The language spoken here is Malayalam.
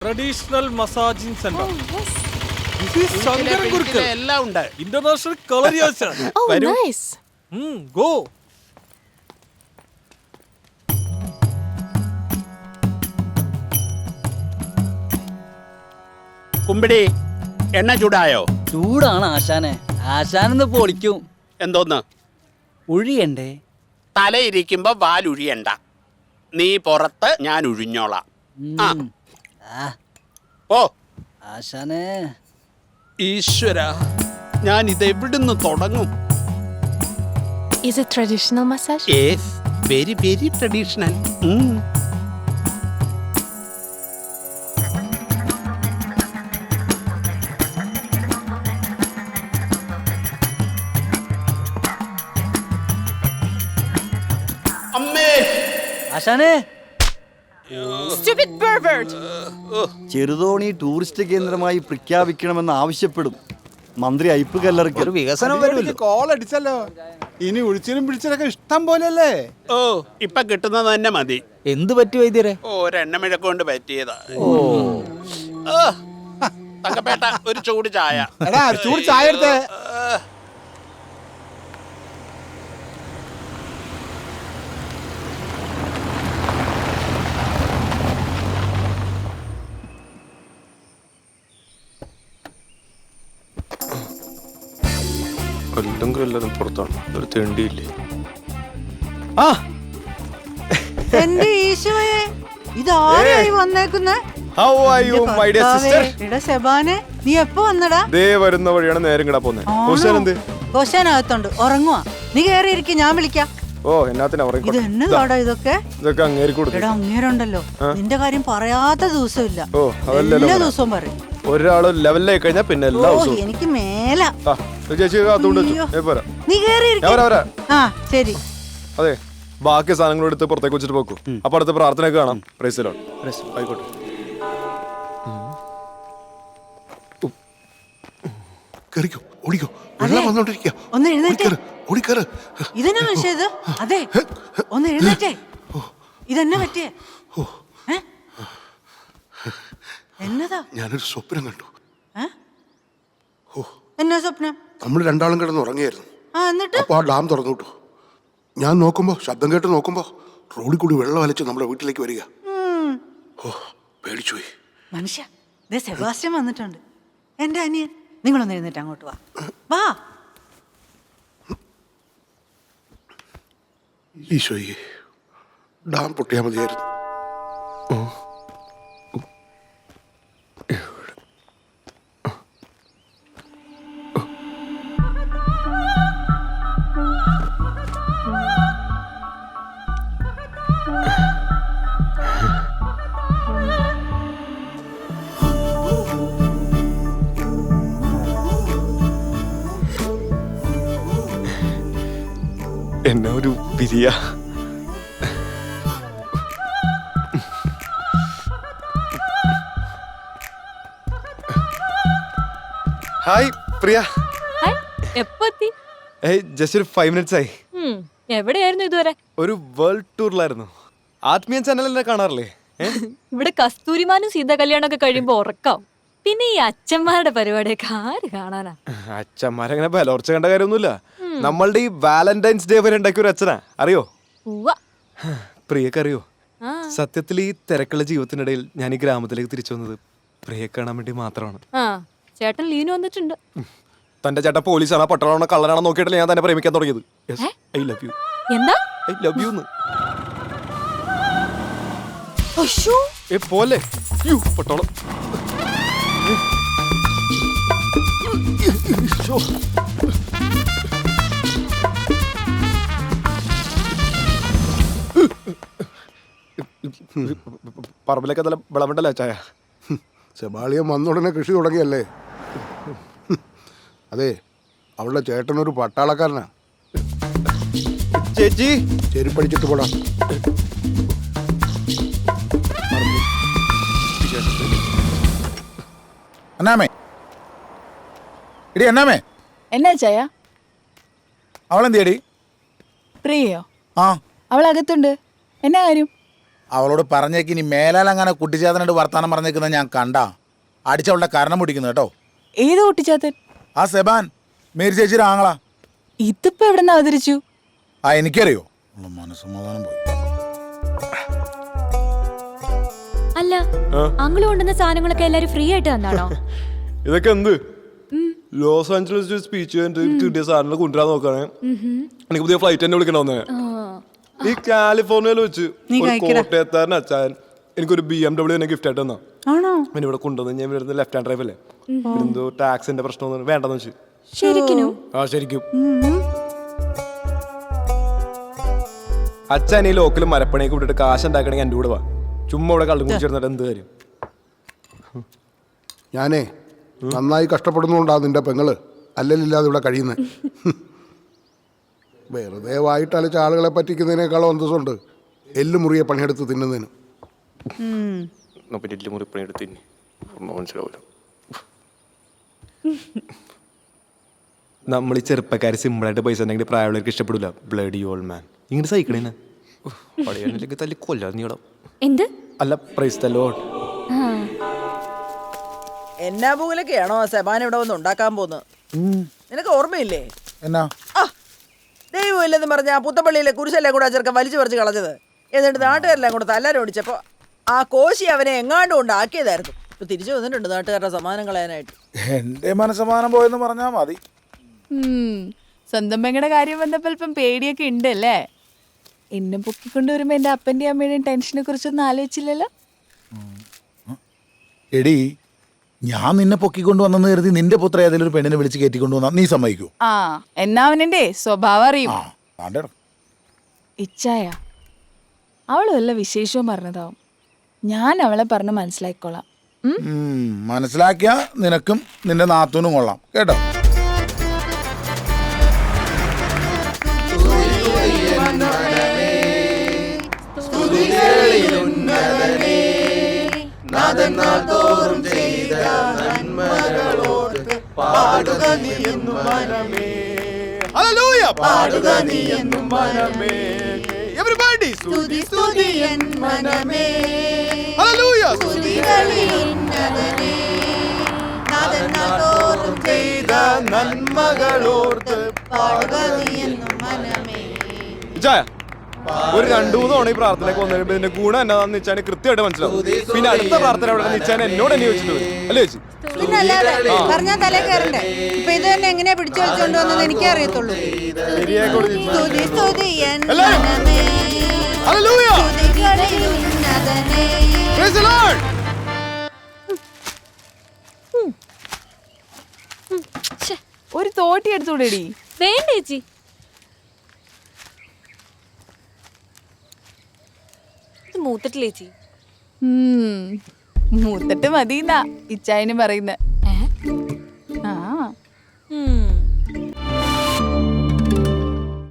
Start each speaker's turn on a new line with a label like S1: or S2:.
S1: Traditional massaging centre.
S2: എല്ലാം ഉണ്ട്.
S1: ഇന്റർനാഷണൽ കളരിയാസ്. ഗോ.
S2: കുമ്പിടി എണ്ണ ചൂടായോ?
S3: ചൂടാണ് ആശാനെ. ആശാനെന്ന് പൊളിക്കും.
S2: എന്തോന്ന്
S3: ഒഴിയണ്ടേ?
S2: തലയിരിക്കുമ്പോ വാലുഴിയണ്ട. നീ പുറത്ത്, ഞാൻ ഉഴിഞ്ഞോളാം. ഓ
S3: ആശാനെ.
S2: ഈശ്വര, ഞാൻ ഇത് എവിടുന്ന് തുടങ്ങും?
S4: Is it traditional massage?
S2: Yes, very very traditional. അമ്മേ,
S3: ആശാനെ.
S4: Stupid pervert!
S5: ചെറുതോണി ടൂറിസ്റ്റ് കേന്ദ്രമായി പ്രഖ്യാപിക്കണമെന്ന് ആവശ്യപ്പെടും. മന്ത്രി ഐപ്പ് കല്ലറയ്ക്ക്
S6: ഒരു വികസനം വരുമല്ലോ. കോൾ അടിച്ചല്ലോ. ഇനി ഒഴിച്ചിലും പിടിച്ചിലൊക്കെ ഇഷ്ടം പോലെയല്ലേ?
S2: ഓ ഇപ്പൊ കിട്ടുന്നത് തന്നെ മതി.
S6: എന്ത് പറ്റി വൈദ്യരെ?
S2: ഒരെണ്ണമിഴക്കം കൊണ്ട് പറ്റിയതാ. തങ്കപ്പേട്ട, ഒരു ചൂട് ചായ.
S6: എടാ, ചൂട് ചായ എടുത്തേ.
S1: എല്ലാതും പുറത്താണ്. ഒരു തെണ്ടിയില്ലേ?
S7: എന്റെ ഈശോയെ, ഇതാരായി വന്നേക്കുന്നെ?
S1: How are you, my dear sister?
S7: എടാ സെബാനെ, നീ എപ്പോ വന്നടാ?
S1: ദേ വരുന്ന വഴിയാണ് നേരം കിടാ പോന്നെ.
S7: കോശാനകത്തുണ്ട്, ഉറങ്ങുവാ. നീ കേറി ഇരിക്ക്, ഞാൻ വിളിക്കാം.
S1: ഓ എന്നാത്തിനാ
S7: ഇത് എന്നതാടാ ഇതൊക്കെ?
S1: ഇതൊക്കെ അങ്ങേരി കൊടുത്തു.
S7: എടാ അങ്ങേരുണ്ടല്ലോ, നിന്റെ കാര്യം പറയാത്ത ദിവസമില്ല.
S1: ഓ അതല്ലല്ലോ,
S7: എല്ലാ ദിവസവും പറയും.
S1: ഒരാള് ലെവലിലായി കഴിഞ്ഞാ പിന്നെ എല്ലാ ദിവസവും.
S7: എനിക്ക് മേല.
S1: ചേച്ചി അതുകൊണ്ട്
S7: നീ കേറി ഇരിക്ക്. ആ ശരി.
S1: അതെ, ബാക്കി സാധനങ്ങൾ എടുത്ത് പുറത്തേക്ക് വെച്ചിട്ട് പോക്കൂ. അപ്പൊ അടുത്ത പ്രാർത്ഥനയൊക്കെ കാണാം. Praise lord. ആയിക്കോട്ടെ.
S7: ഒന്ന് എഴുന്നേറ്റേ. ഇതെന്നാ മനുഷ്യ ഇത്? അതെ, ഒന്ന് എഴുന്നേറ്റേ. ഇതെന്നാ പറ്റിയേ? എന്നതാ?
S8: ഞാനൊരു സ്വപ്നം കണ്ടു.
S7: എന്നാ സ്വപ്നം?
S8: നമ്മൾ രണ്ടാളും കിടന്ന് ഉറങ്ങിയായിരുന്നു.
S7: എന്നിട്ട്
S8: അപ്പൊ ആ ഡാം തുറന്നു വിട്ടു. ഞാൻ നോക്കുമ്പോ, ശബ്ദം കേട്ട് നോക്കുമ്പോ റോഡിൽ കൂടി വെള്ളം അലച്ച് നമ്മുടെ വീട്ടിലേക്ക് വരിക. ഓ, പേടിച്ചുപോയി.
S7: മനുഷ്യ, ദേ സെബാസ്റ്റ്യൻ വന്നിട്ടുണ്ട്, എന്റെ അനിയൻ. നിങ്ങളൊന്ന് എഴുന്നേറ്റ് അങ്ങോട്ട് വാ. വാ.
S8: ഈശോയെ, ഡാം പൊട്ടിയാൽ മതിയായിരുന്നു.
S1: എന്നെ ഒരു പിരിയ. ഹായ് പ്രിയ. ജസ്റ്റ് ഒരു 5 minutes ആയി.
S4: എവിടെയായിരുന്നു ഇതുവരെ?
S1: ഒരു വേൾഡ് ടൂറിലായിരുന്നു. ആത്മീയ ചാനൽ എന്നെ കാണാറില്ലേ?
S4: ഇവിടെ കസ്തൂരിമാനും സീതാ കല്യാണമൊക്കെ കഴിയുമ്പോ ഉറക്കാം. പിന്നെ ഈ അച്ഛന്മാരുടെ പരിപാടിയൊക്കെ ആര് കാണാനാ?
S1: അച്ഛന്മാരങ്ങനെ ബലോർച്ച കണ്ട കാര്യമൊന്നുമില്ല. നമ്മളുടെ ഈ വാലന്റൈൻസ് ഡേ വരെ ഉണ്ടാക്കിയ ഒരു അച്ഛനാ. അറിയോ? പ്രിയക്കറിയോ? സത്യത്തിൽ ഈ തിരക്കുള്ള ജീവിതത്തിനിടയിൽ ഞാൻ ഈ ഗ്രാമത്തിലേക്ക് തിരിച്ചു വന്നത് പ്രിയെ കാണാൻ വേണ്ടി മാത്രമാണ്.
S4: ചേട്ടൻ ലീനു വന്നിട്ടുണ്ട്.
S1: തന്റെ ചേട്ടൻ പോലീസാണോ പട്ടാളാണോ കള്ളനാണോ നോക്കിയിട്ടല്ലേ ഞാൻ തന്നെ പ്രേമിക്കാൻ തുടങ്ങിയത്. I love you.
S4: എന്താ?
S1: I love you. പോലെ പട്ടാളം. പറമ്പിലൊക്കെ നല്ല വിളവുണ്ടല്ലോ ചായ.
S8: സെബാളിയൻ വന്നുടനെ കൃഷി തുടങ്ങിയല്ലേ? അതെ, അവളുടെ ചേട്ടനൊരു പട്ടാളക്കാരനാ.
S1: ചേച്ചി
S8: ചെരുപ്പടിച്ചിട്ട് പോടാ.
S6: അന്നാമേ, എടി അന്നാമേ.
S9: എന്നാ ചായ?
S6: അവളെന്തിയടി?
S9: പ്രിയയോ?
S6: ആ,
S9: അവൾ അകത്തുണ്ട്. എന്നാ കാര്യം? അവളോട് പറഞ്ഞേക്ക് ഇനി മേലാൽ അങ്ങനെ കുട്ടിച്ചാത്തനായിട്ട് വർത്താനം പറഞ്ഞേക്കുന്നത് ഞാൻ കണ്ടാ അടിച്ചവളുടെ കാരണം പിടിക്കുന്നു കേട്ടോ.
S10: ഏത് കുട്ടിച്ചാത്തൻ?
S9: ആ സെബാൻ മേരി ചേച്ചിയുടെ ആങ്ങളാ.
S10: ഇതിപ്പോ എവിടെ നിന്ന് അവതരിച്ചു?
S9: ആ എനിക്കറിയോ. മനസ്സമാധാനം പോയി.
S4: അല്ല അങ്കിള് കൊണ്ടുവന്ന സാധനങ്ങളൊക്കെ എല്ലാരും ഫ്രീ ആയിട്ട് തന്നാണോ?
S1: ഇതൊക്കെ എന്ത് ലോസ് ആഞ്ചലസ് സ്പീച്ച് കിട്ടിയ സാധനങ്ങൾ കൊണ്ടുവരാൻ നോക്കാണ്. എനിക്ക് പുതിയ ഫ്ലൈറ്റ് തന്നെ വിളിക്കണമെന്ന്. ഈ കാലിഫോർണിയയിൽ വെച്ച് ഒരു കോട്ടയത്താരൻ അച്ചായൻ എനിക്കൊരു BMW തന്നെ ഗിഫ്റ്റ് ആയിട്ട് തന്നാ. പിന്നെ ഇവിടെ കൊണ്ടുവന്ന് ഞാൻ ഇവിടെ ലെഫ്റ്റ് ഹാൻഡ് ഡ്രൈവ് അല്ലേ, എന്തോ ടാക്സിന്റെ പ്രശ്നം വേണ്ടെന്ന് വെച്ച്. ആ ശരിക്കും അച്ഛൻ ഈ ലോക്കൽ മരപ്പണിയൊക്കെ വിട്ടിട്ട് കാശ് ഉണ്ടാക്കണമെങ്കിൽ എൻ്റെ കൂടെ വാ. ചുമ്മാ ഇവിടെ കള്ളു കുടിച്ചിരുന്നിട്ട് എന്ത് കാര്യം?
S8: ഞാനേ നന്നായി കഷ്ടപ്പെടുന്നുണ്ടാവും നിന്റെ പെങ്ങള് അല്ലലില്ലാതെ ഇവിടെ കഴിയുന്നത്. വെറുതെ വായിട്ടലച്ച ആളുകളെ പറ്റിക്കുന്നതിനേക്കാളും അന്തസ്സുണ്ട് എല്ല് മുറിയെ പണിയെടുത്ത് തിന്നുന്നതിന്.
S1: നമ്മൾ ഈ ചെറുപ്പക്കാർ സിമ്പിളായിട്ട് പൈസ ഉണ്ടെങ്കിൽ പ്രായമുള്ളവർക്ക് ഇഷ്ടപ്പെടില്ല. ബ്ലഡി ഓൾഡ് മാൻ ഇങ്ങനെ സഹിക്കണേന്ന് തല്ലി കൊല്ലാ നീളം.
S4: എന്ത്?
S1: അല്ല പ്രൈസ് ദ ലോർഡ്.
S10: എന്നാ പൂലൊക്കെയാണോ സെബാൻ ഇവിടെ വന്ന് ഉണ്ടാക്കാൻ പോകുന്നത്? നിനക്ക് ഓർമ്മയില്ലേ?
S9: എന്നാ
S10: ദൈവം ഇല്ലെന്ന് പറഞ്ഞ ആ പുത്തപ്പള്ളിയിലെ കുരിശെല്ലാം കൂടെ ചെറുക്കൻ വലിച്ചു പറിച്ച് കളഞ്ഞത്. എന്നിട്ട് നാട്ടുകാരെല്ലാം കൂടെ തല്ലാരും ഓടിച്ചപ്പോ ആ കോശി അവനെ എങ്ങാണ്ടും ഉണ്ടാക്കിയതായിരുന്നു. ഇപ്പൊ തിരിച്ചു വന്നിട്ടുണ്ട് നാട്ടുകാരുടെ സമ്മാനം കളയാനായിട്ട്.
S9: എന്റെ മനസ്സമാനം പോയെന്ന് പറഞ്ഞാ മതി.
S10: സ്വന്തം പെങ്ങളുടെ കാര്യം വന്നപ്പോൾ ഇപ്പം പേടിയൊക്കെ ഉണ്ടല്ലേ? എന്നെ പൊക്കിക്കൊണ്ടുവരുമ്പോ എന്റെ അപ്പന്റെയും അമ്മയുടെയും ടെൻഷനെ കുറിച്ചൊന്നും ആലോചിച്ചില്ലല്ലോ.
S9: എടി ഞാൻ നിന്നെ പൊക്കിക്കൊണ്ട് വന്നെന്ന് കരുതി നിന്റെ പുത്ര ഏതെങ്കിലും ഒരു പെണ്ണിനെ വിളിച്ച് കയറ്റിക്കൊണ്ടു വന്നാ നീ സമ്മതിക്കൂ?
S10: ആ എന്നാ അവനെ സ്വഭാവം അറിയും.
S9: ആ
S10: ഇച്ചായ അവള് വല്ല വിശേഷവും പറഞ്ഞതാവും. ഞാൻ അവളെ പറഞ്ഞ് മനസ്സിലാക്കിക്കോളാം.
S9: മനസ്സിലാക്കിയ നിനക്കും നിന്റെ നാത്തൂനും കൊള്ളാം കേട്ടോ.
S1: Everybody,
S7: സ്തുതി സ്തുതി എൻ മനമേ,
S1: hallelujah.
S7: സ്തുതികളിന്നതനേ, നാദന്നാൽ തോറും ചെയ്ത നന്മകളോർത്ത് പാടുക നീ എന്നും മനമേ.
S1: ഇച്ചായ ഒരു 2-3 തവണ ഈ പ്രാർത്ഥനയൊക്കെ വന്നപ്പോൾ ഇതിന്റെ ഗുണം എന്നാന്ന് വെച്ചാൽ കൃത്യമായിട്ട് മനസ്സിലാവും. പിന്നെ അടുത്ത പ്രാർത്ഥന അവിടെ നിച്ചാൻ എന്നോട് തന്നെ ചോദിച്ചിട്ട് വരും അല്ലേ ചേച്ചി?
S7: പിന്നല്ലാതെ പറഞ്ഞാ തലേ കയറണ്ടേ? ഇപ്പൊ ഇത് തന്നെ എങ്ങനെയാ പിടിച്ചു വലിച്ചോണ്ട് വന്നത് എനിക്കേ അറിയത്തുള്ളൂ. സ്തുതി സ്തുതി എൻ മനമേ, സ്തുതികളിലുന്നതനേ.
S1: Praise the Lord.
S10: ഒരു തോട്ടി എടുത്തൂടെടി?
S4: വേണ്ട ചേച്ചി. ഇത് മൂത്തിട്ടില്ല ചേച്ചി.
S10: മൂത്തിട്ട് മതിന്നാ ഇച്ചായന് പറയുന്നത്.